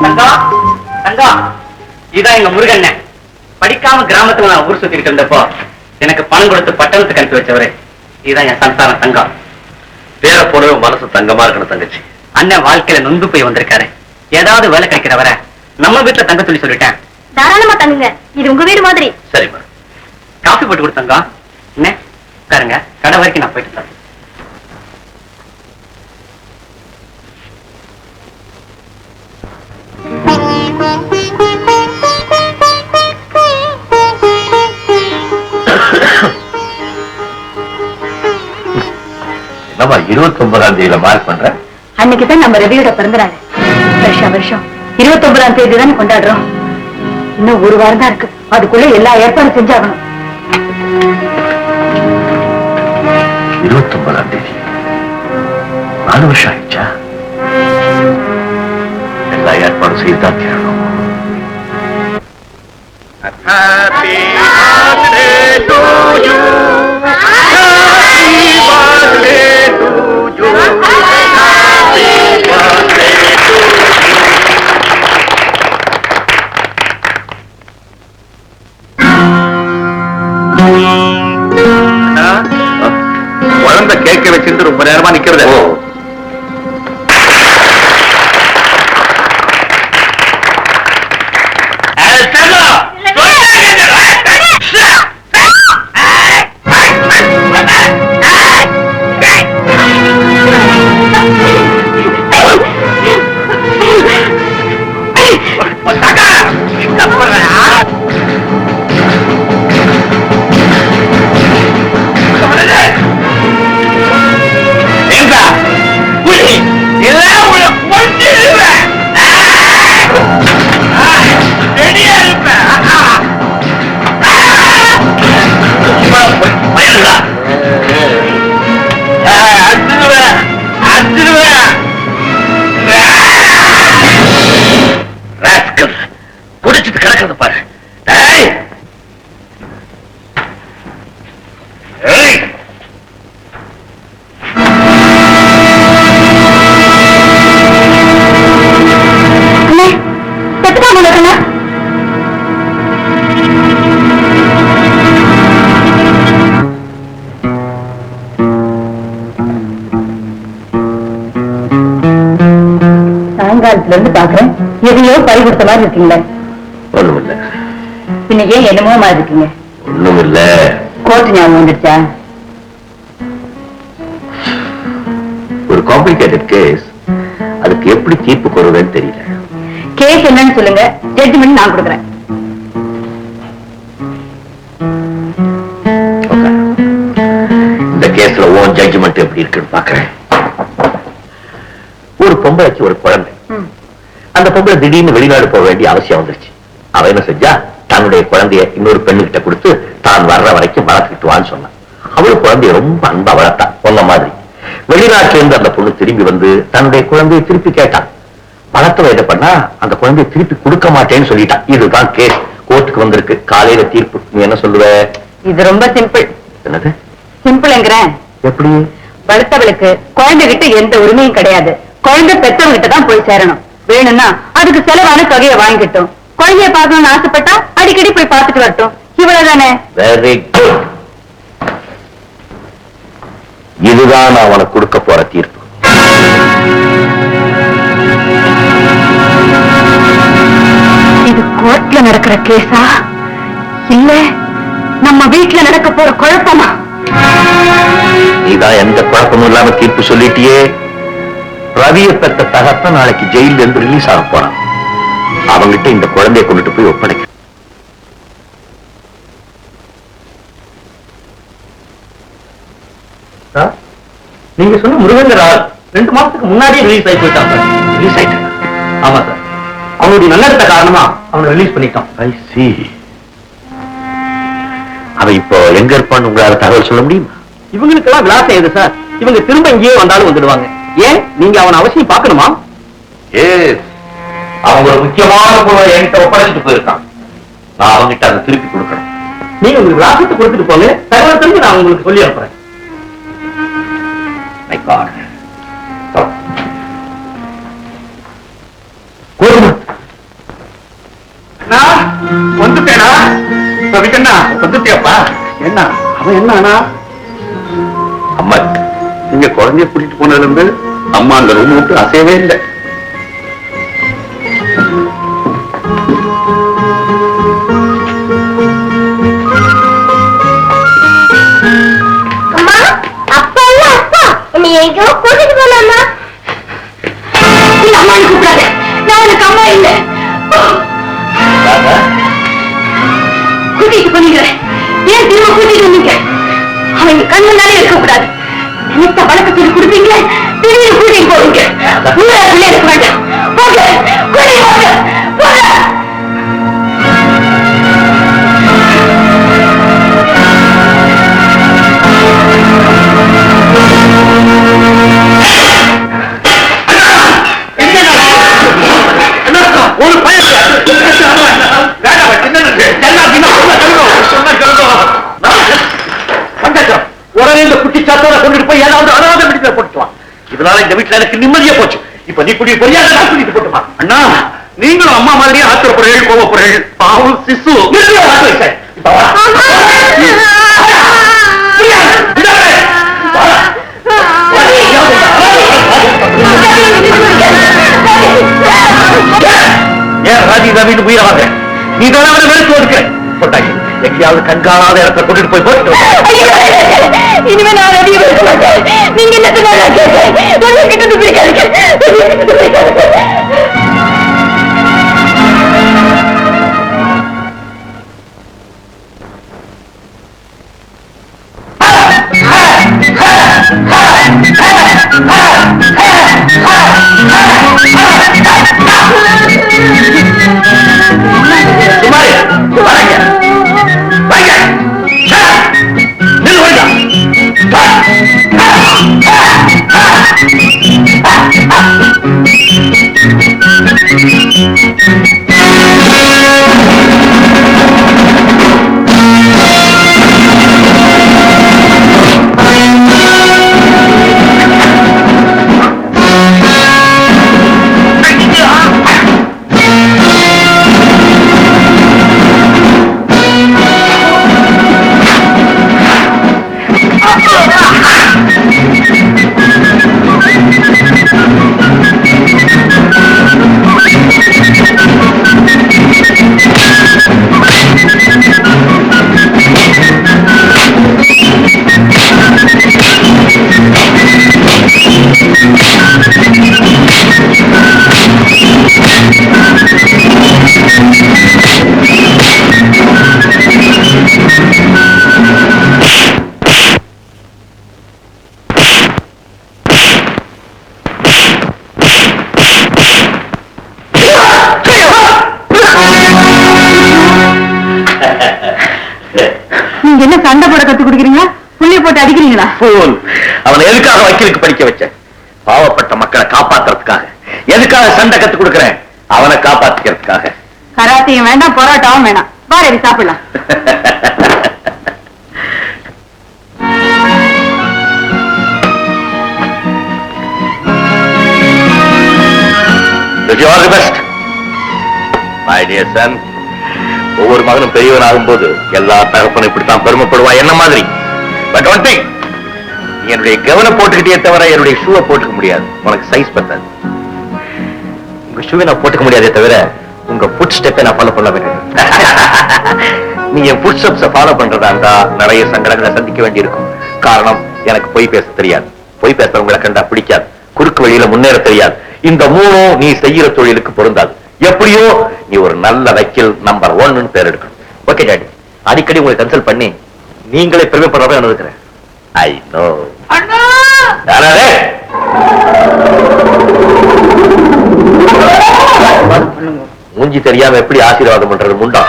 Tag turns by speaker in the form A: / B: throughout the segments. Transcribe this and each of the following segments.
A: தங்கம் தங்கம், இதான் எங்க முருகண்ண. படிக்காம கிராமத்துல நான் ஊர் சுத்திட்டு இருந்தப்போ எனக்கு பணம் கொடுத்து பட்டணத்துக்கு அனுப்பி வச்சவரு. இதான் என் சம்சாரம் தங்கம்.
B: பேர போலவே மனசு தங்கமா இருக்கணும் தங்கச்சி.
A: அண்ணன் வாழ்க்கையில நொந்து போய் வந்திருக்காரு. ஏதாவது வேலை கிடைக்கிற வர நம்ம வீட்டுல தங்க சொல்லி சொல்லிட்டேன்.
C: தாராளமா தங்குங்க, இது உங்க வீடு மாதிரி.
B: சரிம்மா.
A: காஃபி போட்டு கொடுத்தங்க. என்ன பாருங்க, கடை வரைக்கும் நான் போயிட்டு தரேன்.
B: என்னம்மா 29ஆம் தேதியில மார்க் பண்ற?
C: அன்னைக்குதான் நம்ம ரவியோட பிறந்தநாள். வருஷம் வருஷம் 29ஆம் தேதி தானே கொண்டாடுறோம். இன்னும் ஒரு வாரம் தான் இருக்கு. அதுக்குள்ள எல்லா ஏற்பாடும் செஞ்சாகணும்.
B: 29ஆம் தேதி 4 வருஷம் ஆயிடுச்சா? எல்லா ஏற்பாடும் செய்துதான் தீரணும். Happy birthday to you. Happy birthday to you. Happy birthday to you. குழந்தை கேட்க வச்சிருந்து ரொம்ப நேரமா நிக்கிறது.
C: சாயங்காலத்துல இருந்து பாக்குறேன், எதையோ பறி கொடுத்த மாதிரி இருக்கீங்களே.
B: ஒண்ணும் இல்ல.
C: பின்ன ஏன் என்னமோ மாதிரி இருக்கீங்க?
B: ஒண்ணும் இல்ல.
C: கோர்ட்டு ஞாபகம் வந்துடுச்சா?
B: ஒரு காம்ப்ளிகேட்டட் கேஸ், அதுக்கு எப்படி தீர்ப்பு கொடுறதுன்னு தெரியல.
C: கேஸ் என்னன்னு சொல்லுங்க, ஜட்ஜ்மெண்ட் நான் கொடுக்குறேன்.
B: இந்த கேஸ்ல ஓன் ஜட்ஜ்மெண்ட் எப்படி இருக்குன்னு பாக்குறேன். ஒரு பொம்பளைக்கு ஒரு குழந்தை. அந்த பொம்பளை திடீர்னு வெளிநாடு போக வேண்டிய அவசியம் வந்துருச்சு. அவ என்ன செஞ்சா, தன்னுடைய குழந்தைய இன்னொரு பெண்ணுகிட்ட கொடுத்து தான் வர்ற வரைக்கும் வளர்த்துக்கிட்டுவான்னு சொன்னான். அவளு குழந்தைய ரொம்ப அன்பா வளர்த்தா, சொன்ன மாதிரி. வெளிநாட்டுல இருந்து அந்த பொண்ணு திரும்பி வந்து தன்னுடைய குழந்தையை திருப்பி கேட்டான். வளர்த்தவ என்ன பண்ணா, அந்த குழந்தைய திருப்பி கொடுக்க மாட்டேன்னு சொல்லிட்டான். இதுதான் கேஸ், கோர்ட்டுக்கு வந்திருக்கு. காலையில தீர்ப்பு. நீ என்ன சொல்லுவ?
C: இது ரொம்ப சிம்பிள்.
B: என்னது
C: சிம்பிள்ங்கிறேன்?
B: எப்படி?
C: வளர்த்தவளுக்கு குழந்தைகிட்ட எந்த உரிமையும் கிடையாது. குழந்தை பெற்றவங்கிட்ட தான் போய் சேரணும். வேணும்னா அதுக்கு செலவான தொகையை வாங்கிட்டோம். குழந்தைய பார்க்கணும்னு ஆசைப்பட்டா அடிக்கடி போய் பார்த்துட்டு வரட்டும். இவ்வளவுதானே?
B: Very good. இதுதான் நான் உனக்கு கொடுக்க போற தீர்ப்பு.
C: இது கோர்ட்ல நடக்கிற கேஸா இல்ல நம்ம வீட்டுல நடக்க போற குழப்பமா?
B: நீதான் எந்த குழப்பமும் இல்லாம தீர்ப்பு சொல்லிட்டியே. ரவியை பெற்ற தகப்ப நாளைக்கு ஜெயில இருந்து ரிலீஸ் ஆக போறான். அவங்கிட்ட இந்த குழந்தையை கொண்டுட்டு போய் ஒப்படைக்க.
A: நீங்க சொன்ன முருகன் 2 மாசத்துக்கு முன்னாடியே ரிலீஸ் ஆகி போயிட்டான் சார்.
B: ரிலீஸ் ஆயிட்டான்?
A: ஆமா சார். அவனுடைய நல்லத்த காரணமா அவனை ரிலீஸ் பண்ணிட்டான்.
B: ஐ சீ. அவன் இப்போ எங்க இருப்பான்னு உங்களால தகவல் சொல்ல முடியுமா?
A: இவங்களுக்கெல்லாம் விலாசம் எது சார்? இவங்க திரும்ப இங்கேயே வந்தாலும் வந்துடுவாங்க. ஏன் நீங்க அவனை அவசியம் பார்க்கணுமா?
B: அவங்க ஒரு முக்கியமான பொருளை என்கிட்ட ஒப்படைச்சிட்டு போயிருக்கான். நான் அவங்கிட்ட அதை திருப்பி கொடுக்கணும்.
A: நீங்க உங்களுக்கு விலாசத்தை கொடுத்துட்டு போங்க. தகவல் தெரிஞ்சு நான் உங்களுக்கு சொல்லி அனுப்புறேன்.
B: My God. கோதுமை வந்துட்டேனா ரவிக்கண்ணா? வந்துட்டியாப்பா? என்ன அவன் என்ன ஆனா? அம்மா நீங்க குழந்தைய கூட்டிட்டு போனதுல இருந்து அம்மா அந்த ரூம் விட்டு அசையவே இல்லை.
D: அம்மா அப்பா இல்ல அப்பா என்னை எங்கோ கூட்டிட்டு போலாமா?
C: இல்ல அம்மா கூப்பிடாத, நான் உனக்கு அம்மா இல்ல. கூட்டிட்டு போனீங்க, ஏன் திரும்ப கூட்டிட்டு வந்தீங்க? அவங்க கண் முன்னாலே இருக்கக்கூடாது. நினைத்த வழக்கத்தில் கொடுப்பீங்க, திடீர்னு கூட்டிட்டு போவீங்க. பிள்ளை இருக்க வேண்டாம். போங்க, கூட்டிட்டு போங்க, போங்க.
B: ஒரு பையன் உடனே இந்த குட்டி சாத்தோட கொண்டுட்டு போய் ஏதாவது அனாதை வீட்டுல போட்டுவான். இதனால இந்த வீட்டுல எனக்கு நிம்மதியா போச்சு. இப்ப நீ குடி பொரியா கூட்டிட்டு போட்டுமா? அண்ணா நீங்களும் அம்மா மாதிரியே ஆத்திரப்படுறீர்கள், கோவப்படுறீர்கள். பாவம் சிசு. ஏன் ராஜி ரவின்னு உயிரவாங்க? நீ தானே அவனை வெறுத்து ஒதுக்க போட்டாங்க. எங்கேயாவது கண்காணாத இடத்தை கொண்டுட்டு போய் போட்டு
C: இனிமே நான் ரெடியா இருக்க மாட்டேன். நீங்க என்னத்தை நான் கேட்கிறேன்? கிட்ட பிடிக்காது. நீங்க என்ன சண்டை போட கத்து கொடுக்குறீங்களா? புள்ளிய போட்டு அடிக்கிறீங்களா?
B: அவனை எதுக்காக வக்கீலுக்கு படிக்க வச்சேன்? பாவப்பட்ட மக்களை காப்பாத்துறதுக்காக. எதுக்காக சண்டை கத்து கொடுக்கிறேன்? அவனை காப்பாத்திக்கிறதுக்காக.
C: கராத்தையும் வேண்டாம், போராட்டமும் வேணாம். வா ரவி, சாப்பிடலாம்.
B: All the best. My dear son, ஒவ்வொரு மகனும் பெரியவன் ஆகும்போது எல்லா தகப்பனும் இப்படித்தான் பெருமைப்படுவா என்ன மாதிரி. பட் ஒன் திங், என்னுடைய கவனம் போட்டுக்கிட்டே தவிர என்னுடைய ஷூவை போட்டுக்க முடியாது. உனக்கு சைஸ் பத்தாது. உங்க ஷூவை நான் போட்டுக்க முடியாதே தவிர உங்க ஃபுட் ஸ்டெப்பை நான் ஃபாலோ பண்ண வேண்டும். நீ என் ஃபுட் ஸ்டெப்ஸை ஃபாலோ பண்றதா இருந்தா நிறைய சங்கடங்களை சந்திக்க வேண்டியிருக்கும். காரணம், எனக்கு பொய் பேச தெரியாது. பொய் பேசுறவங்களை கண்டா பிடிக்காது. குறுக்கு வழியில முன்னேற தெரியாது. இந்த மூணும் நீ செய்யற தொழிலுக்கு பொருந்தாது. எப்படியோ நீ ஒரு நல்ல வக்கீல் நம்பர் 1 பேர் எடுக்கணும். ஓகே டாடி, அடிக்கடி உங்களை கன்சல்ட் பண்ணி நீங்களே பெருமைப்படுறதா அனுபவிக்கிறேன். I know. மூஞ்சி தெரியாம எப்படி ஆசீர்வாதம் பண்றது முண்டா?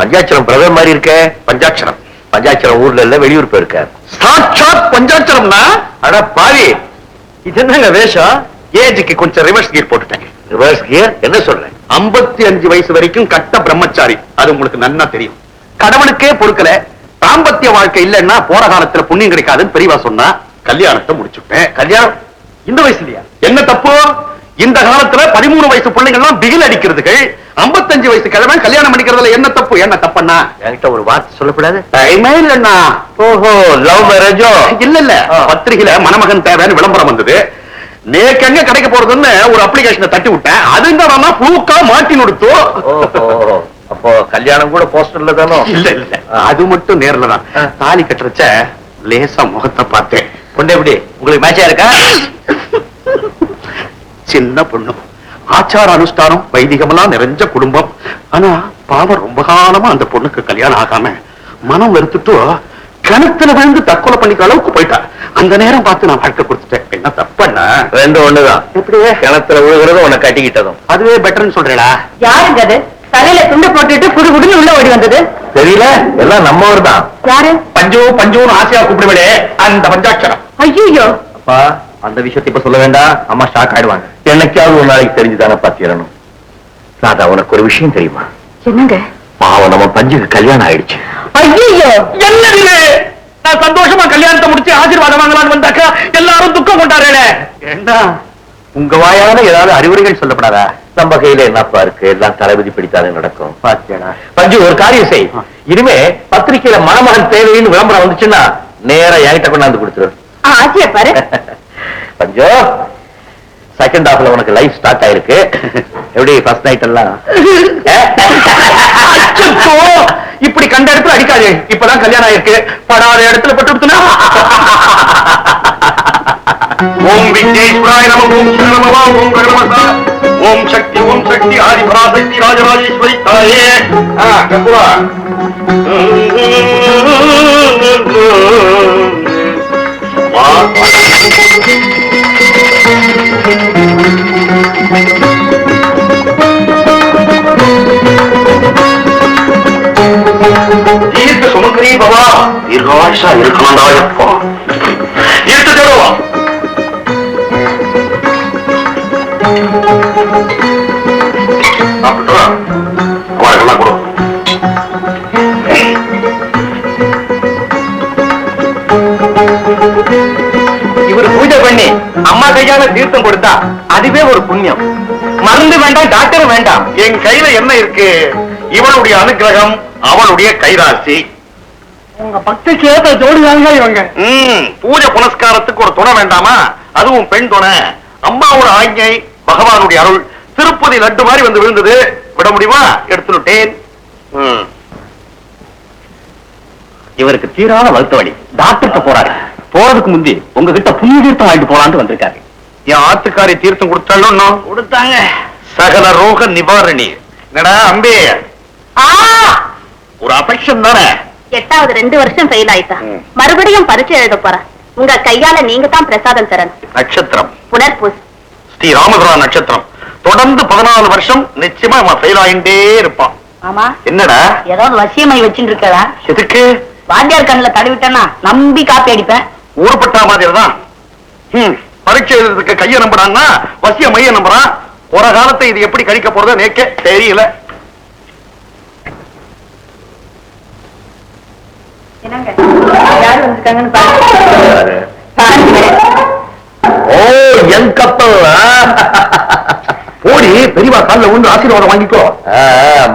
B: பஞ்சாட்சரம் பிரதமர் மாதிரி இருக்க. பஞ்சாட்சரம் பஞ்சாட்சரம் ஊர்ல இல்ல, வெளியூர் போயிருக்க. சாட்சாத் பஞ்சாட்சரம்னா? அட பாவி, இது என்னங்க வேஷம்? ஏஜுக்கு கொஞ்சம் ரிவர்ஸ் கியர் போட்டுட்டேன். Reverse gear? என்ன சொல்றேன்? 55 வயசு வரைக்கும் கட்ட பிரம்மச்சாரி. அது உங்களுக்கு நன்னா தெரியும். கடவுளுக்கே பொறுக்கல. தாம்பத்திய வாழ்க்கை இல்லைன்னா போற காலத்துல புண்ணியம் கிடைக்காதுன்னு பெரியவா சொன்னா கல்யாணத்தை முடிச்சுட்டேன். கல்யாணம் இந்த வயசுலயா? என்ன தப்பு? இந்த காலத்துல 13 வயசு பிள்ளைங்க எல்லாம் பிகில் அடிக்கிறதுகள்.
E: 55 வயசு கிழமை கல்யாணம் பண்ணிக்கிறதுல என்ன தப்பு? என்ன தப்புன்னா
B: என்கிட்ட ஒரு வார்த்தை சொல்லக்கூடாது.
E: டைமே இல்லண்ணா.
B: ஓஹோ, லவ் மேரேஜோ?
E: இல்ல பத்திரிகையில மணமகன் தேவைன்னு விளம்பரம் வந்தது. நேக்கு எங்க கிடைக்க போறதுன்னு ஒரு அப்ளிகேஷனை தட்டி விட்டேன். அதுங்க புழுக்கா மாட்டி நொடுத்து.
B: ஓஹோ, அப்போ கல்யாணம் கூட போஸ்டர்ல தானோ?
E: இல்ல அது மட்டும் நேர்ல தான். தாலி கட்டுறச்ச லேசா முகத்தை பார்த்தேன்.
B: பொண்ணு எப்படி உங்களுக்கு மேட்சா இருக்கா?
E: சின்ன பொண்ணு, ஆச்சார அனுஷ்டானம் வைதிகமெல்லாம் நிறைஞ்ச குடும்பம். ஆனா பாவம் ரொம்ப காலமா அந்த பொண்ணுக்கு கல்யாணம் ஆகாம மனம் வெறுத்துட்டு கிணத்துல விழுந்து தற்கொலை பண்ணிக்க அளவுக்கு போயிட்டா. அந்த நேரம் பார்த்து நான் வாழ்க்கை கொடுத்துட்டேன். என்ன தப்பண்ணா?
B: ரெண்டு ஒண்ணுதான்.
E: எப்படியே
B: கிணத்துல விழுகிறதும் உன்னை கட்டிக்கிட்டதும்.
E: அதுவே பெட்டர்னு சொல்றேடா.
C: யாருங்க அது தலையில துண்டு போட்டுட்டு குடு குடுன்னு உள்ள ஓடி வந்தது?
B: தெரியல, எல்லாம் நம்மவர் தான்.
C: யாரு?
E: பஞ்சு பஞ்சுன்னு ஆசையா கூப்பிடுவேடே அந்த பஞ்சாட்சரம்.
C: ஐயோ,
B: அப்பா, அந்த விஷயத்தை இப்ப சொல்ல வேண்டாம், அம்மா ஷாக் ஆயிடுவாங்க. என்னைக்காவது ஒரு நாளைக்கு தெரிஞ்சுதானே பாத்தீரணும். ராதா, உனக்கு ஒரு விஷயம் தெரியுமா?
C: என்னங்க?
B: பாவம், நம்ம பஞ்சுக்கு கல்யாணம் ஆயிடுச்சு.
C: ஐயோ,
E: என்னது? நான் சந்தோஷமா கல்யாணத்தை முடிச்சு ஆசீர்வாதம் வாங்கலாம்னு வந்தாக்கா எல்லாரும் துக்கம் கொண்டாடுறே. என்ன உங்க வாயால ஏதாவது அறிவுரைகள் சொல்லப்படாதா?
B: நம்ம கையில என்னப்பா இருக்கு? எல்லாம் தளபதி பிடித்தாலே நடக்கும்.
E: பாத்தியாடா?
B: பஞ்சு, ஒரு காரியம் செய். இனிமே பத்திரிக்கையில மணமகன் தேவைன்னு விளம்பரம் வந்துச்சுன்னா நேரா என்கிட்ட கொண்டாந்து கொடுத்துரு.
C: ஆசைய பாரு.
B: பஞ்சு, செகண்ட் ஹாஃப்ல உனக்கு லைஃப் ஸ்டார்ட் ஆயிருக்கு. எப்படி ஃபர்ஸ்ட் நைட் எல்லாம்?
E: அச்சச்சோ, இப்படி கண்ட இடத்துல அடிக்காது. இப்பதான் கல்யாணம் ஆயிருக்கு, படாத இடத்துல பட்டு விடுத்துனா. ஓம் விக்னேஸ்வராய நம, ஓம் சிவனமவா, ஓம் கணமசா, ஓம் சக்தி ஆதி பராசக்தி ராஜராஜேஸ்வரி தாயே. கப்புவா தீர்க்க சுமக்கரீ பவா, தீர்காயுஷா இருக்கணும்டாயப்பா. ஈர்த்து தருவா. அவர்களெல்லாம் கொடு.
A: இவர் பூஜை பண்ணி அம்மா கையால தீர்த்தம் கொடுத்தா அதுவே ஒரு புண்ணியம். மருந்து வேண்டாம், டாக்டர் வேண்டாம்.
E: என் கையில என்ன இருக்கு? இவனுடைய அனுகிரகம், அவனுடைய கைராசி.
A: உங்க பக்திக்கு ஏற்ற ஜோடிதாங்க இவங்க.
E: பூஜை புனஸ்காரத்துக்கு ஒரு துணை வேண்டாமா? அதுவும் பெண் துணை. அம்மாவோட ஆజ్ఞை, பகவானுடைய அருள். திருப்பதி லட்டு மாதிரி வந்து விழுந்தது. விட முடியுமா? எடுத்துட்டேன்.
A: இவருக்கு தீரான வகுத்த வழி. டாக்டருக்கு போறாரு. போறதுக்கு முந்தி உங்ககிட்ட புண்ணிய தீர்த்தம் வாங்கிட்டு போலான்னு வந்திருக்காரு.
E: என் ஆத்துக்காரி தீர்த்தம் கொடுத்தாலும்
A: கொடுத்தாங்க.
E: சகல ரோக நிவாரணி. என்னடா அம்பே, ஒரு அபெக்ஷன் தானே?
C: 8வது 2 வருஷம் ஃபெயில் ஆயிட்டா. மறுபடியும் பரீட்சை எழுத போறேன். உங்க கையால நீங்க தான் பிரசாதம் தரணும்.
E: நட்சத்திரம்
C: புனர்பூஸ்.
E: ஸ்ரீ ராமதுரா நட்சத்திரம். தொடர்ந்து 14 வருஷம் நிச்சயமா அவன் ஃபெயில் ஆகிட்டே இருப்பான்.
C: ஆமா,
E: என்னடா
C: ஏதாவது வசியமாய் வச்சுட்டு இருக்கா?
E: எதுக்கு?
C: வாத்தியார் கண்ணுல தடவிட்டேன்னா நம்பி காப்பி அடிப்பேன்.
E: ஊருப்பட்டா மாதிரி தான். பரீட்சை எழுதுறதுக்கு கைய நம்புறான்னா வசிய மைய நம்புறான். ஒரு காலத்தை இது எப்படி கழிக்க போறதோ நேக்க தெரியல.
C: என்னங்க, யாரு வந்திருக்காங்கன்னு பாருங்க.
B: ஓ, என் கப்பல்.
E: போடி, பெரியவா காலில் விழுந்து ஆசீர்வாதம் வாங்கிக்கோ.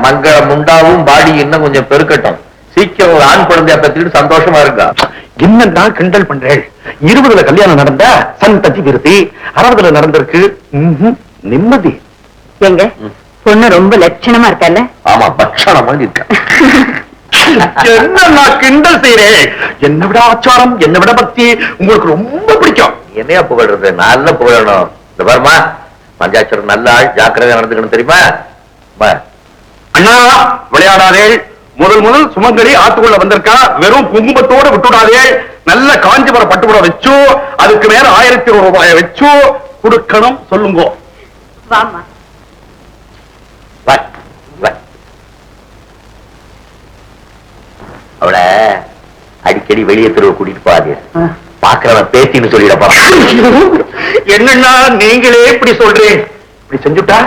B: மங்களம் உண்டாவும், பாடி இன்னும் கொஞ்சம் பெருக்கட்டும். சீக்கிரம் ஒரு ஆண் குழந்தைய பத்திட்டு சந்தோஷமா இருக்கா.
E: என்னடா கிண்டல் பண்றேன்? 20ல கல்யாணம் நடந்தா சந்ததி விருத்தி, 60ல நடந்திருக்கு நிம்மதி.
C: எங்க பொண்ணு ரொம்ப லட்சணமா இருக்கல்ல?
B: ஆமா, பட்சண மாதிரி இருக்கா.
E: என்ன நான் கிண்டல் செய்யறேன்? என்னை விட ஆச்சாரம், என்னை விட பக்தி உங்களுக்கு ரொம்ப பிடிக்கும்.
B: என்னையா புகழ்றது? நல்ல புகழணும். இந்த பாருமா, பஞ்சாட்சரம் நல்ல ஆள், ஜாக்கிரதையா நடந்துக்கணும், தெரியுமா?
E: அண்ணா, விளையாடாதே. முதல் சுமங்கலி ஆத்துக்குள்ள வந்திருக்கா. வெறும் குங்குமத்தோட விட்டுடாதே. நல்ல காஞ்சிபுரம் பட்டுப்புட வச்சு, அதுக்கு மேல 1001 ரூபாயை வச்சு கொடுக்கணும். சொல்லுங்க.
C: வாமா.
B: அவளை அடிக்கடி வெளியே தெருவை கூட்டிட்டு போகாது. பாக்குறவன் பேத்தின்னு சொல்லிட போறான்.
E: என்னன்னா நீங்களே இப்படி சொல்றேன்? இப்படி செஞ்சுட்டா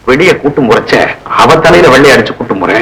E: வெளியே கூட்டும் முறைச்ச அவ தலையில வெள்ளை அடிச்சு கூட்டும் முறை.